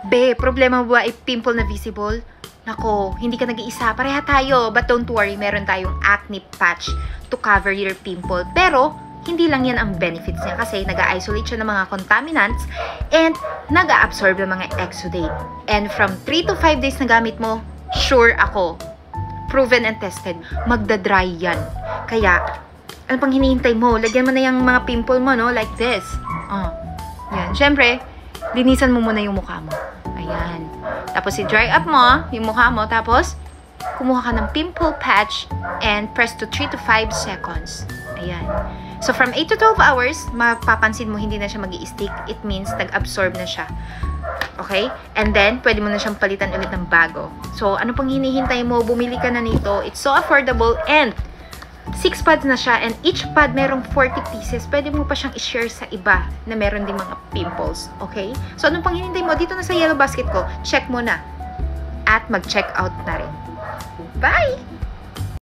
Be, problema ba ay pimple na visible? Nako, hindi ka nag-iisa. Pareha tayo. But don't worry, meron tayong acne patch to cover your pimple. Pero, hindi lang yan ang benefits niya kasi nag-isolate siya ng mga contaminants and nag-absorb ng mga exudate. And from 3 to 5 days na gamit mo, sure ako, proven and tested, magda-dry yan. Kaya, ano pang hinihintay mo? Lagyan mo na yung mga pimple mo, no? Like this. Yan. Siyempre, linisan mo muna yung mukha mo. Ayan. Tapos, i-dry up mo yung mukha mo. Tapos, kumuha ka ng pimple patch and press to 3 to 5 seconds. Ayan. So, from 8 to 12 hours, mapapansin mo hindi na siya mag-i-stick. It means nag-absorb na siya. Okay? And then, pwede mo na siyang palitan ulit ng bago. So, ano pang hinihintay mo? Bumili ka na nito. It's so affordable and 6 pads na siya and each pad merong 40 pieces. Pwede mo pa siyang i-share sa iba na meron din mga pimples. Okay? So, anong pang hinihintay mo? Dito na sa yellow basket ko. Check mo na. At mag-check out na rin. Bye!